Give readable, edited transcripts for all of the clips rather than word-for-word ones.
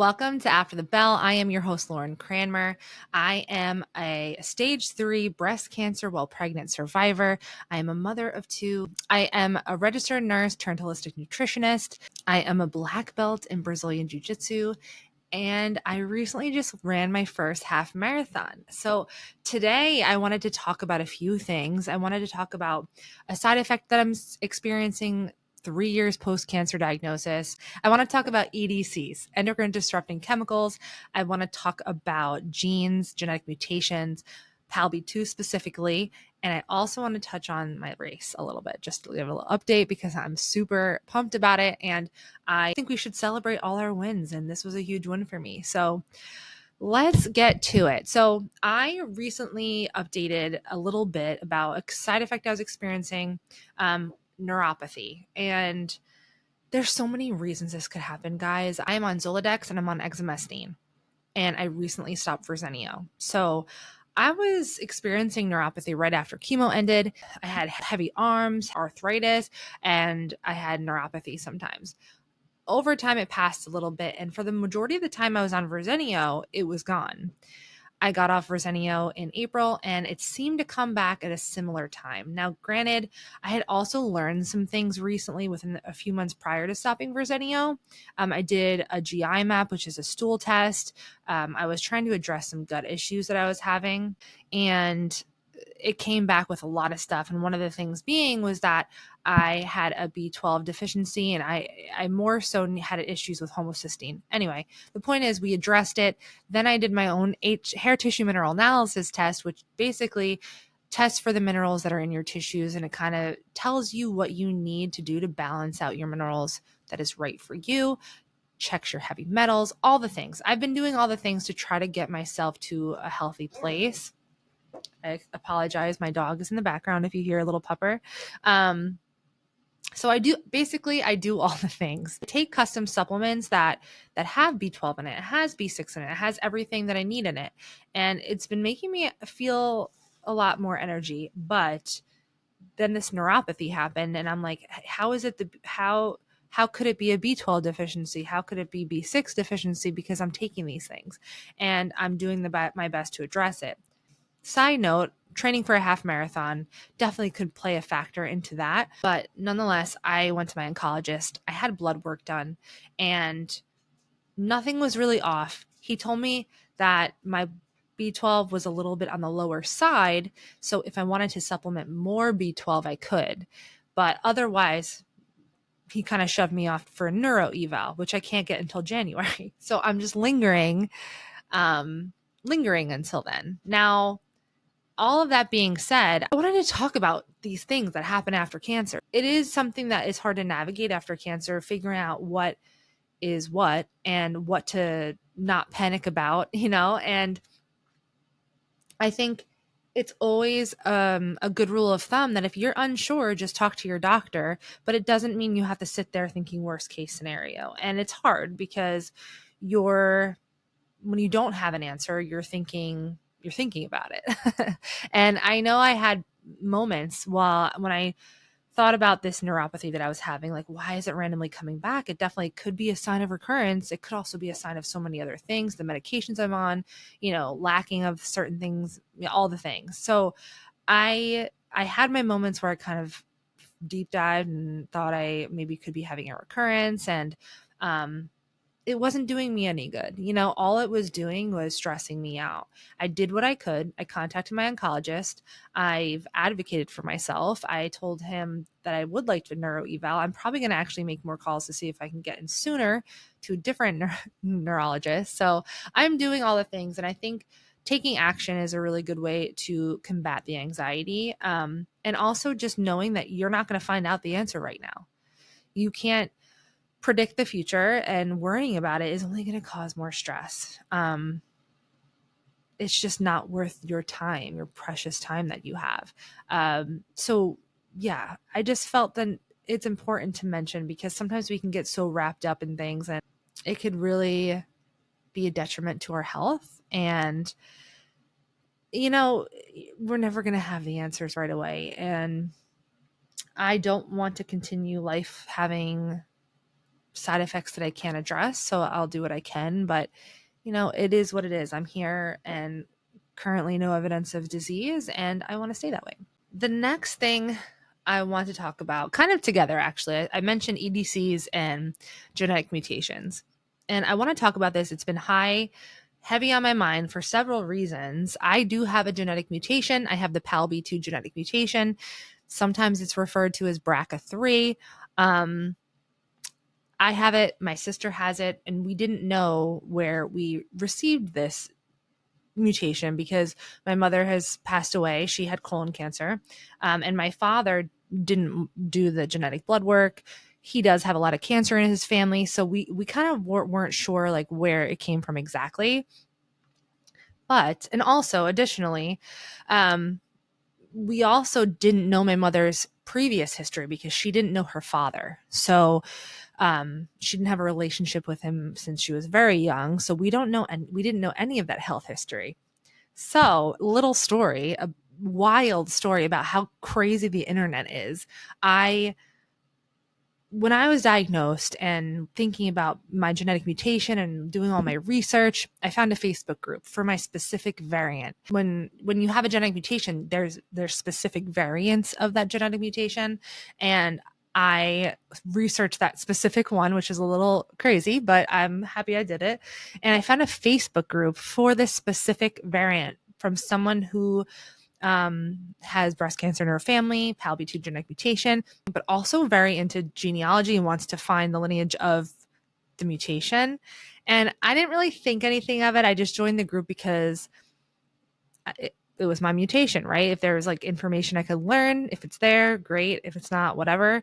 Welcome to After the Bell. I am your host, Lauren Cranmer. I am a stage 3 breast cancer while pregnant survivor. I am a mother of 2. I am a registered nurse turned holistic nutritionist. I am a black belt in Brazilian Jiu-Jitsu. And I recently just ran my first half marathon. So today I wanted to talk about a few things. I wanted to talk about a side effect that I'm experiencing 3 years post-cancer diagnosis. I want to talk about EDCs, endocrine disrupting chemicals. I want to talk about genes, genetic mutations, PALB2 specifically. And I also want to touch on my race a little bit, just to give a little update because I'm super pumped about it. And I think we should celebrate all our wins. And this was a huge win for me. So let's get to it. So I recently updated a little bit about a side effect I was experiencing, neuropathy. And there's so many reasons this could happen, guys. I am on Zoladex and I'm on exemestane. And I recently stopped Verzenio. So I was experiencing neuropathy right after chemo ended. I had heavy arms, arthritis, and I had neuropathy sometimes. Over time, it passed a little bit. And for the majority of the time I was on Verzenio, it was gone. I got off Verzenio in April and it seemed to come back at a similar time. Now, granted, I had also learned some things recently within a few months prior to stopping Verzenio. I did a GI map, which is a stool test. I was trying to address some gut issues that I was having, and it came back with a lot of stuff. And one of the things being was that I had a B12 deficiency and I more so had issues with homocysteine. Anyway, the point is we addressed it. Then I did my own hair tissue mineral analysis test, which basically tests for the minerals that are in your tissues. And it kind of tells you what you need to do to balance out your minerals that is right for you. Checks your heavy metals, all the things. I've been doing all the things to try to get myself to a healthy place. I apologize. My dog is in the background if you hear a little pupper. So I do all the things. I take custom supplements that have B12 in it. It has B6 in it. It has everything that I need in it. And it's been making me feel a lot more energy. But then this neuropathy happened and I'm like, how could it be a B12 deficiency? How could it be B6 deficiency? Because I'm taking these things and I'm doing my best to address it. Side note, training for a half marathon definitely could play a factor into that. But nonetheless, I went to my oncologist. I had blood work done and nothing was really off. He told me that my B12 was a little bit on the lower side. So if I wanted to supplement more B12, I could. But otherwise, he kind of shoved me off for a neuro eval, which I can't get until January. So I'm just lingering until then. Now, all of that being said, I wanted to talk about these things that happen after cancer. It is something that is hard to navigate after cancer, figuring out what is what and what to not panic about, and I think it's always a good rule of thumb that if you're unsure, just talk to your doctor, but it doesn't mean you have to sit there thinking worst case scenario. And it's hard because when you don't have an answer, you're thinking about it. And I know I had moments when I thought about this neuropathy that I was having, like, why is it randomly coming back? It definitely could be a sign of recurrence. It could also be a sign of so many other things, the medications I'm on, lacking of certain things, all the things. So I had my moments where I kind of deep dived and thought I maybe could be having a recurrence, and it wasn't doing me any good. All it was doing was stressing me out. I did what I could. I contacted my oncologist. I've advocated for myself. I told him that I would like to neuro eval. I'm probably going to actually make more calls to see if I can get in sooner to a different neurologist. So I'm doing all the things. And I think taking action is a really good way to combat the anxiety. And also just knowing that you're not going to find out the answer right now. You can't predict the future, and worrying about it is only going to cause more stress. It's just not worth your time, your precious time that you have. So yeah, I just felt that it's important to mention because sometimes we can get so wrapped up in things and it could really be a detriment to our health. And, we're never going to have the answers right away. And I don't want to continue life having side effects that I can't address. So I'll do what I can, but it is what it is. I'm here and currently no evidence of disease, and I want to stay that way. The next thing I want to talk about, kind of together actually, I mentioned EDCs and genetic mutations. And I want to talk about this. It's been heavy on my mind for several reasons. I do have a genetic mutation. I have the PALB2 genetic mutation. Sometimes it's referred to as BRCA3. I have it, my sister has it, and we didn't know where we received this mutation because my mother has passed away. She had colon cancer, and my father didn't do the genetic blood work. He does have a lot of cancer in his family, so we kind of weren't sure like where it came from exactly. But, and also additionally, we also didn't know my mother's previous history because she didn't know her father. So she didn't have a relationship with him since she was very young. So we didn't know any of that health history. So little story, a wild story about how crazy the internet is. When I was diagnosed and thinking about my genetic mutation and doing all my research, I found a Facebook group for my specific variant. When you have a genetic mutation, there's specific variants of that genetic mutation. And I researched that specific one, which is a little crazy, but I'm happy I did it. And I found a Facebook group for this specific variant from someone who has breast cancer in her family, PALB2 genetic mutation, but also very into genealogy and wants to find the lineage of the mutation. And I didn't really think anything of it. I just joined the group because it was my mutation, right? If there was like information I could learn, if it's there, great. If it's not, whatever.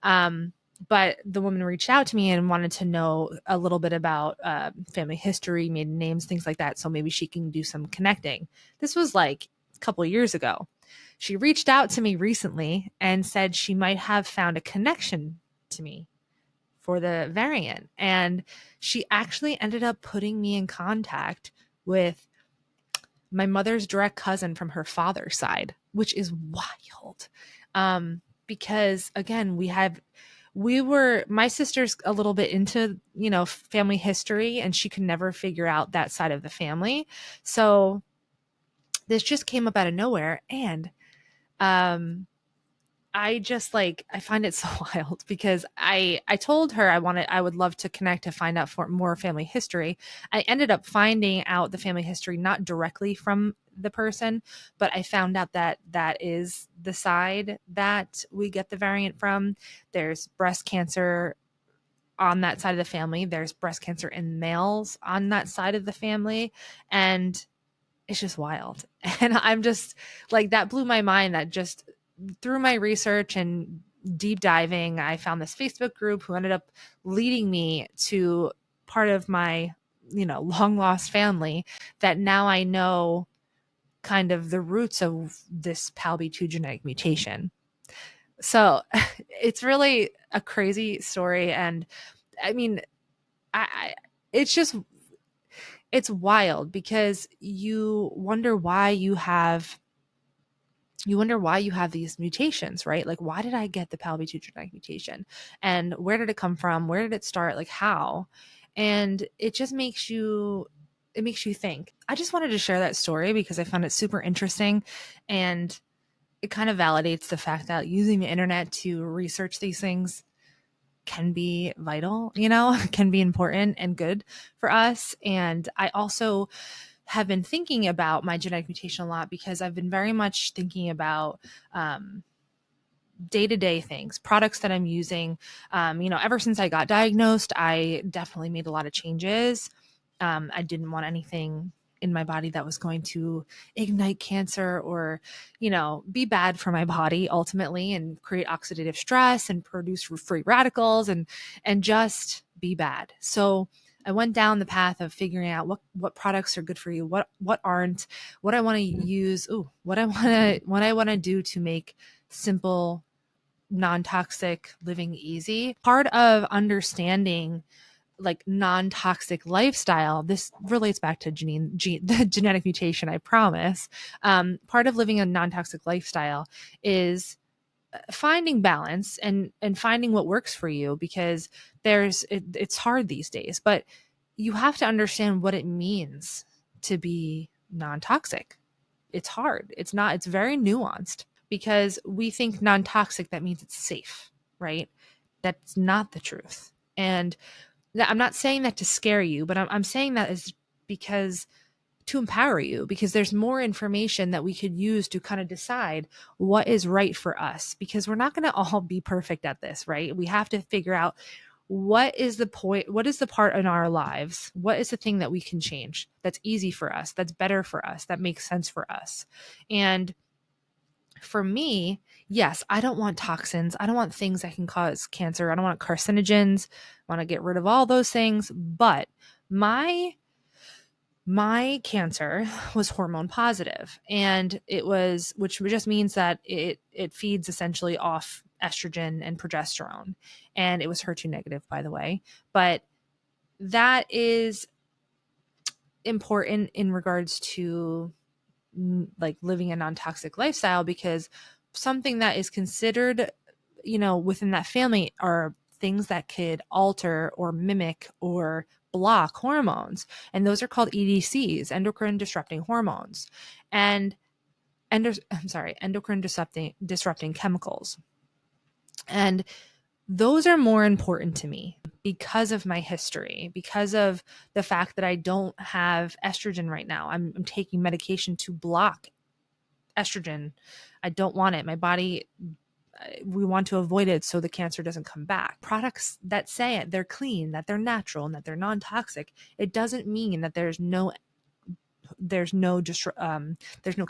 But the woman reached out to me and wanted to know a little bit about family history, maiden names, things like that. So maybe she can do some connecting. This was like couple of years ago. She reached out to me recently and said she might have found a connection to me for the variant. And she actually ended up putting me in contact with my mother's direct cousin from her father's side, which is wild. Because again, my sister's a little bit into, family history, and she could never figure out that side of the family. So this just came up out of nowhere. And I find it so wild because I told her I would love to connect to find out for more family history. I ended up finding out the family history, not directly from the person, but I found out that is the side that we get the variant from. There's breast cancer on that side of the family. There's breast cancer in males on that side of the family. And it's just wild. And I'm just like, that blew my mind. That just through my research and deep diving, I found this Facebook group who ended up leading me to part of my, long lost family that now I know kind of the roots of this PALB2 genetic mutation. So it's really a crazy story. And I mean, it's wild because you wonder why you have these mutations, right? Like, why did I get the PALB2 genetic mutation? And where did it come from? Where did it start? Like, how? And it just makes you think. I just wanted to share that story because I found it super interesting, and it kind of validates the fact that using the internet to research these things can be vital, can be important and good for us. And I also have been thinking about my genetic mutation a lot because I've been very much thinking about day-to-day things, products that I'm using. Ever since I got diagnosed, I definitely made a lot of changes. I didn't want anything in my body that was going to ignite cancer or, be bad for my body ultimately and create oxidative stress and produce free radicals and just be bad. So I went down the path of figuring out what products are good for you, what aren't, what I want to use, what I want to do to make simple, non-toxic living easy. Part of understanding like non-toxic lifestyle, this relates back to the genetic mutation, I promise. Part of living a non-toxic lifestyle is finding balance and finding what works for you, because it's hard these days, but you have to understand what it means to be non-toxic. It's hard. It's very nuanced, because we think non-toxic, that means it's safe, right? That's not the truth. And I'm not saying that to scare you, but I'm saying that is because to empower you, because there's more information that we could use to kind of decide what is right for us, because we're not going to all be perfect at this, right? We have to figure out what is the point, what is the part in our lives, what is the thing that we can change that's easy for us, that's better for us, that makes sense for us. And for me, yes, I don't want toxins. I don't want things that can cause cancer. I don't want carcinogens. I want to get rid of all those things. But my cancer was hormone positive, and which just means that it feeds essentially off estrogen and progesterone, and it was HER2 negative, by the way. But that is important in regards to like living a non-toxic lifestyle, because something that is considered, within that family are things that could alter or mimic or block hormones. And those are called EDCs, endocrine disrupting hormones, and endocrine disrupting chemicals. And those are more important to me because of my history, because of the fact that I don't have estrogen right now. I'm taking medication to block estrogen. I don't want it. My body, we want to avoid it so the cancer doesn't come back. Products that say it, they're clean, that they're natural, and that they're non-toxic, it doesn't mean that there's no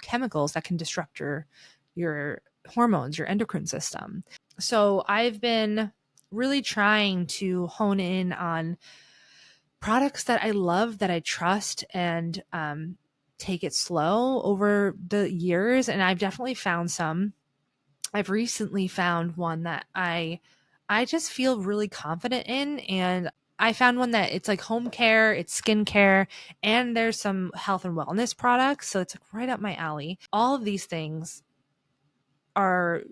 chemicals that can disrupt your hormones, your endocrine system. So I've been really trying to hone in on products that I love, that I trust, and take it slow over the years. And I've definitely found some. I've recently found one that I just feel really confident in. And I found one that it's like home care, it's skin care, and there's some health and wellness products. So it's like right up my alley. All of these things are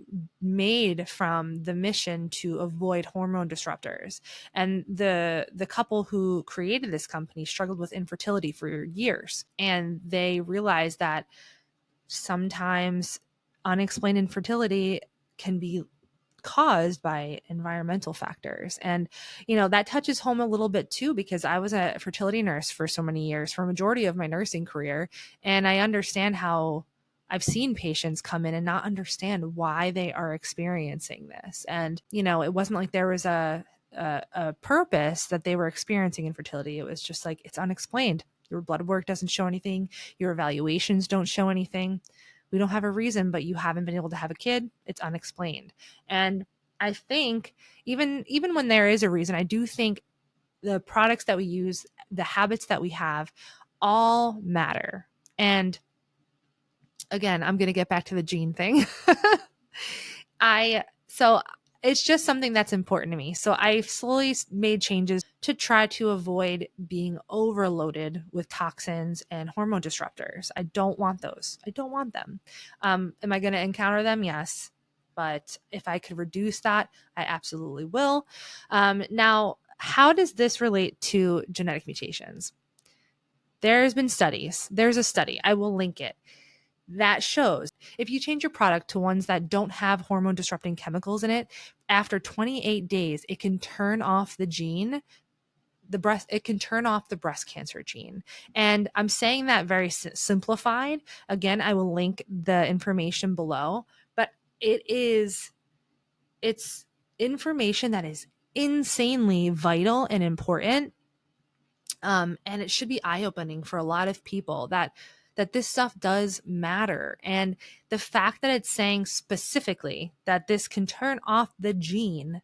made from the mission to avoid hormone disruptors. And the couple who created this company struggled with infertility for years, and they realized that sometimes unexplained infertility can be caused by environmental factors. And that touches home a little bit too, because I was a fertility nurse for so many years, for a majority of my nursing career, and I understand how I've seen patients come in and not understand why they are experiencing this. And it wasn't like there was a purpose that they were experiencing infertility. It was just like, it's unexplained. Your blood work doesn't show anything. Your evaluations don't show anything. We don't have a reason, but you haven't been able to have a kid. It's unexplained. And I think even when there is a reason, I do think the products that we use, the habits that we have, all matter. And again, I'm going to get back to the gene thing. So it's just something that's important to me. So I've slowly made changes to try to avoid being overloaded with toxins and hormone disruptors. I don't want those. I don't want them. Am I going to encounter them? Yes. But if I could reduce that, I absolutely will. Now, how does this relate to genetic mutations? There's been studies. There's a study, I will link it, that shows if you change your product to ones that don't have hormone disrupting chemicals in it, after 28 days, it can turn off the gene, it can turn off the breast cancer gene. And I'm saying that very simplified. Again, I will link the information below, but it's information that is insanely vital and important. And it should be eye-opening for a lot of people that this stuff does matter. And the fact that it's saying specifically that this can turn off the gene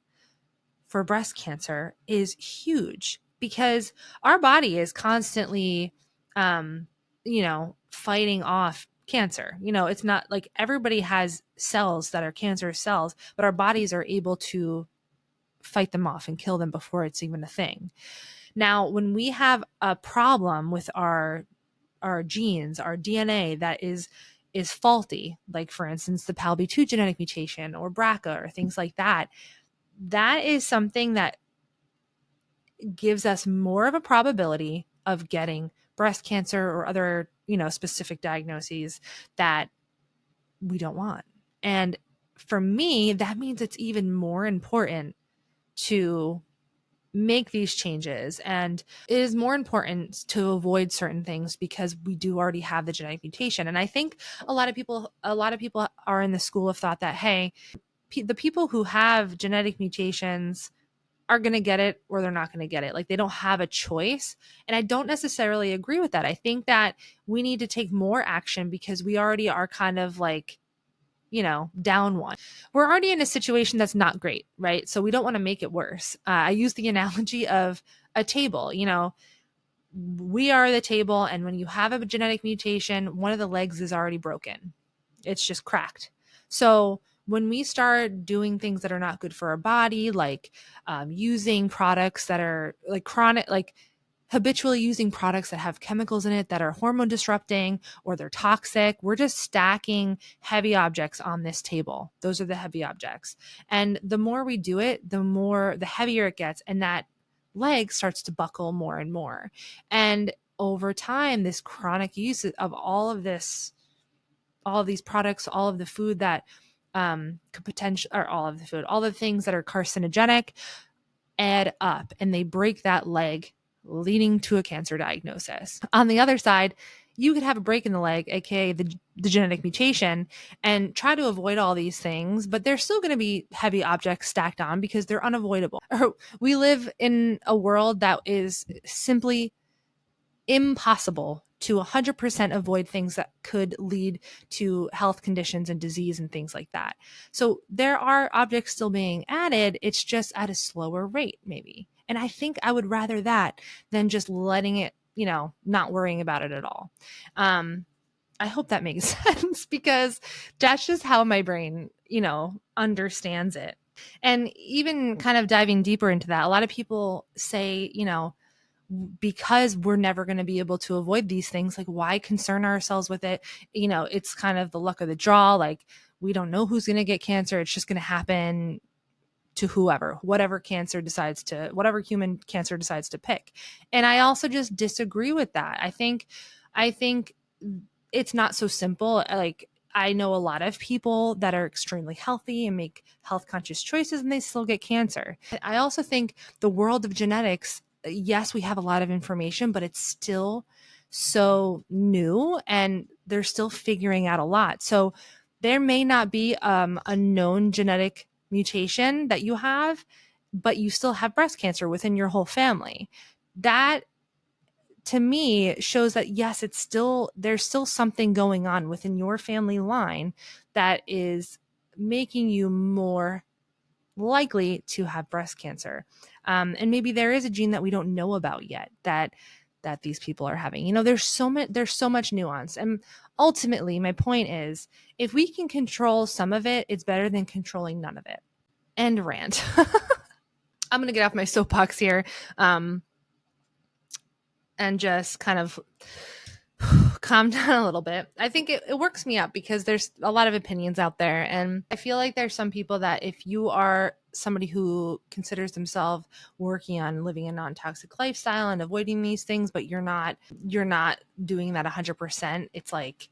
for breast cancer is huge, because our body is constantly, fighting off cancer. It's not like everybody has cells that are cancerous cells, but our bodies are able to fight them off and kill them before it's even a thing. Now, when we have a problem with our genes, our DNA that is is faulty, like for instance, the PALB2 genetic mutation or BRCA or things like that, that is something that gives us more of a probability of getting breast cancer or other, specific diagnoses that we don't want. And for me, that means it's even more important to make these changes. And it is more important to avoid certain things because we do already have the genetic mutation. And I think a lot of people are in the school of thought that, hey, the people who have genetic mutations are going to get it or they're not going to get it. Like they don't have a choice. And I don't necessarily agree with that. I think that we need to take more action because we already are kind of like, down one. We're already in a situation that's not great, right? So we don't want to make it worse. I use the analogy of a table. We are the table, and when you have a genetic mutation, one of the legs is already broken. It's just cracked. So when we start doing things that are not good for our body, like using products that are like chronic, like habitually using products that have chemicals in it that are hormone disrupting or they're toxic, we're just stacking heavy objects on this table. Those are the heavy objects. And the more we do it, the heavier it gets. And that leg starts to buckle more and more. And over time, this chronic use of all of these products, all of the food that could potentially, or all the things that are carcinogenic add up and they break that leg, leading to a cancer diagnosis. On the other side, you could have a break in the leg, aka the genetic mutation, and try to avoid all these things, but there's still going to be heavy objects stacked on because they're unavoidable. We live in a world that is simply impossible to 100% avoid things that could lead to health conditions and disease and things like that. So there are objects still being added. It's just at a slower rate, maybe. And I think I would rather that than just letting it, not worrying about it at all. I hope that makes sense because that's just how my brain, understands it. And even kind of diving deeper into that, a lot of people say, because we're never going to be able to avoid these things, like why concern ourselves with it? It's kind of the luck of the draw. Like we don't know who's going to get cancer. It's just going to happen to whatever human cancer decides to pick. And I also just disagree with that. I think it's not so simple. Like I know a lot of people that are extremely healthy and make health conscious choices and they still get cancer. I also think the world of genetics, yes, we have a lot of information, but it's still so new and they're still figuring out a lot. So there may not be a known genetic mutation that you have, but you still have breast cancer within your whole family. That to me shows that yes, there's still something going on within your family line that is making you more likely to have breast cancer. And maybe there is a gene that we don't know about yet that these people are having. There's so much nuance. And ultimately, my point is, if we can control some of it, it's better than controlling none of it. End rant. I'm going to get off my soapbox here and just kind of calm down a little bit. I think it works me up because there's a lot of opinions out there. And I feel like there's some people that if you are somebody who considers themselves working on living a non-toxic lifestyle and avoiding these things, but you're not doing that 100%, it's like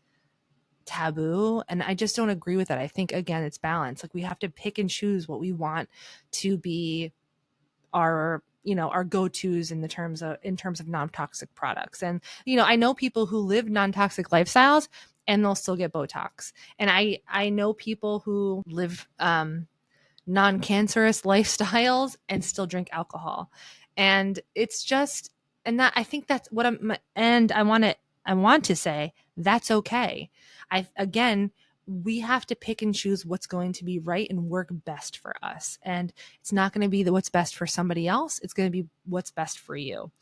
taboo. And I just don't agree with that. I think, again, it's balance. Like we have to pick and choose what we want to be our go-tos in terms of non-toxic products. And, I know people who live non-toxic lifestyles and they'll still get Botox. And I know people who live non-cancerous lifestyles and still drink alcohol. And it's just, and that, I think that's what I want to say that's okay. We have to pick and choose what's going to be right and work best for us. And it's not going to be what's best for somebody else. It's going to be what's best for you.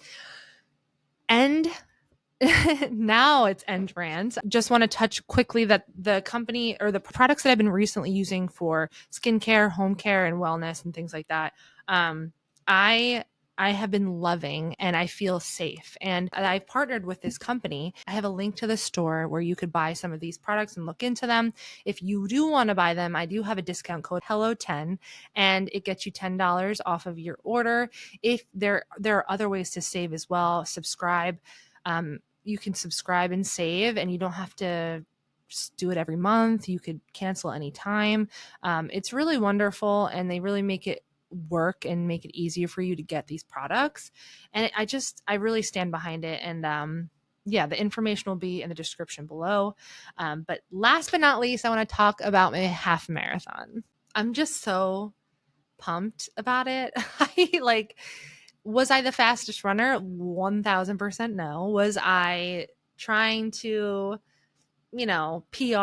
And now it's end rant. Just want to touch quickly that the company or the products that I've been recently using for skincare, home care, and wellness and things like that. I I have been loving and I feel safe. And I've partnered with this company. I have a link to the store where you could buy some of these products and look into them. If you do want to buy them, I do have a discount code HELLO10 and it gets you $10 off of your order. If there are other ways to save as well, subscribe. You can subscribe and save, and you don't have to do it every month. You could cancel anytime. It's really wonderful, and they really make it work and make it easier for you to get these products. And I really stand behind it. And yeah, the information will be in the description below. But last but not least, I want to talk about my half marathon. I'm just so pumped about it. Was I the fastest runner? 1000% no. Was I trying to, PR?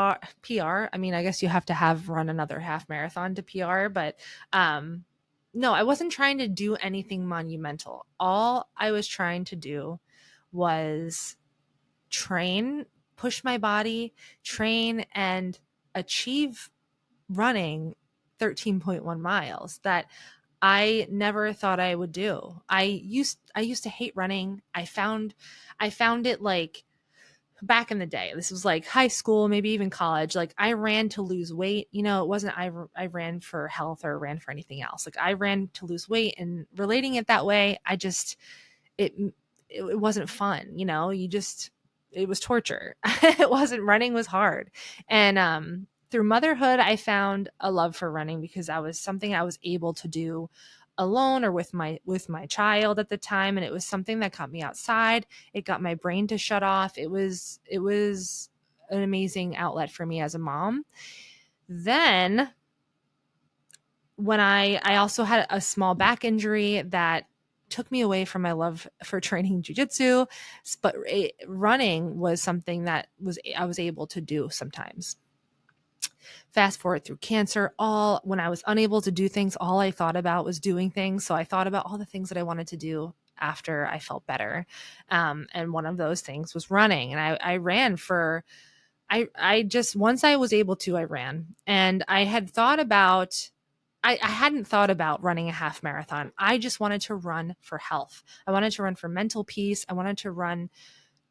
I mean, I guess you have to have run another half marathon to PR, but no, I wasn't trying to do anything monumental. All I was trying to do was train, push my body, train, and achieve running 13.1 miles that I never thought I would do. I used to hate running. I found it like back in the day. This was like high school, maybe even college. Like I ran to lose weight. It wasn't I ran for health or ran for anything else. Like I ran to lose weight, and relating it that way, it wasn't fun. It was torture. It wasn't running was hard. And through motherhood, I found a love for running because I was something I was able to do alone or with my child at the time. And it was something that got me outside. It got my brain to shut off. It was an amazing outlet for me as a mom. Then when I also had a small back injury that took me away from my love for training jiu-jitsu, but running was something that I was able to do sometimes. Fast forward through cancer, when I was unable to do things, all I thought about was doing things. So I thought about all the things that I wanted to do after I felt better. And one of those things was running. And I ran once I was able to, I ran. And I hadn't thought about running a half marathon. I just wanted to run for health. I wanted to run for mental peace. I wanted to run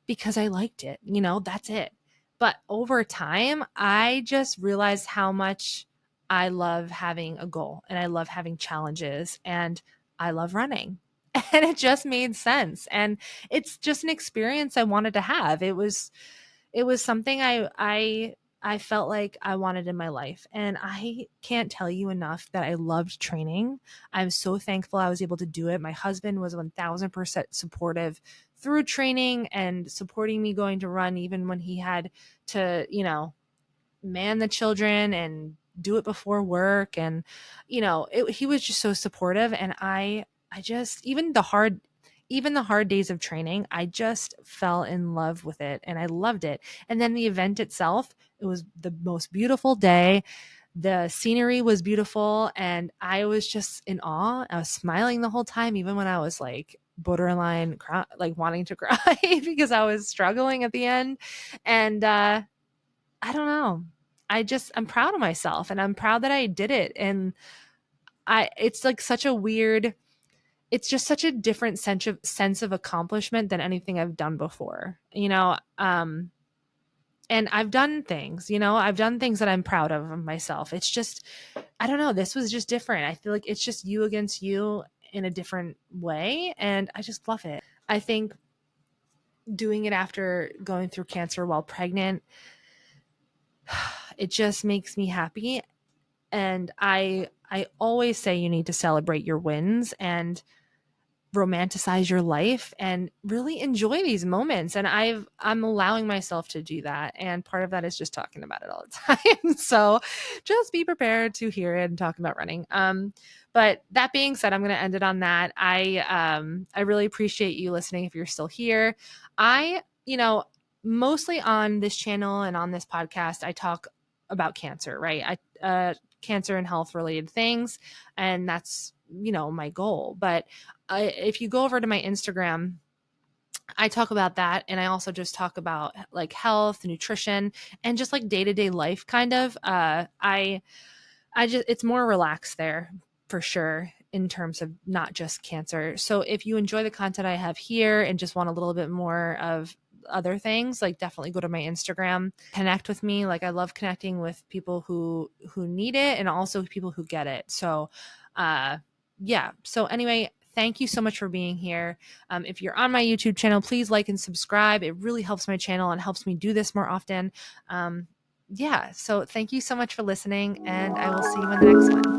because I liked it. That's it. But over time, I just realized how much I love having a goal, and I love having challenges, and I love running. And it just made sense. And it's just an experience I wanted to have. It was something I felt like I wanted in my life. And I can't tell you enough that I loved training. I'm so thankful I was able to do it. My husband was 1000% supportive through training and supporting me going to run, even when he had to, man the children and do it before work. And, he was just so supportive. And I just, even the hard days of training, I just fell in love with it and I loved it. And then the event itself, it was the most beautiful day. The scenery was beautiful and I was just in awe. I was smiling the whole time, even when I was like borderline like wanting to cry because I was struggling at the end. And I don't know. I'm proud of myself and I'm proud that I did it. And it's like it's just such a different sense of accomplishment than anything I've done before, and I've done things, that I'm proud of myself. It's just, I don't know. This was just different. I feel like it's just you against you in a different way. And I just love it. I think doing it after going through cancer while pregnant, it just makes me happy. And I always say you need to celebrate your wins and romanticize your life and really enjoy these moments. And I'm allowing myself to do that. And part of that is just talking about it all the time. So just be prepared to hear it and talk about running. But that being said, I'm going to end it on that. I really appreciate you listening. If you're still here, mostly on this channel and on this podcast, I talk about cancer, right? Cancer and health related things. And that's, my goal. But if you go over to my Instagram, I talk about that. And I also just talk about like health, nutrition, and just like day-to-day life kind of. It's more relaxed there for sure. in terms of not just cancer. So if you enjoy the content I have here and just want a little bit more of other things, like definitely go to my Instagram, connect with me. Like I love connecting with people who need it and also people who get it. So yeah. So anyway, thank you so much for being here. If you're on my YouTube channel, please like and subscribe. It really helps my channel and helps me do this more often. Yeah. So thank you so much for listening, and I will see you in the next one.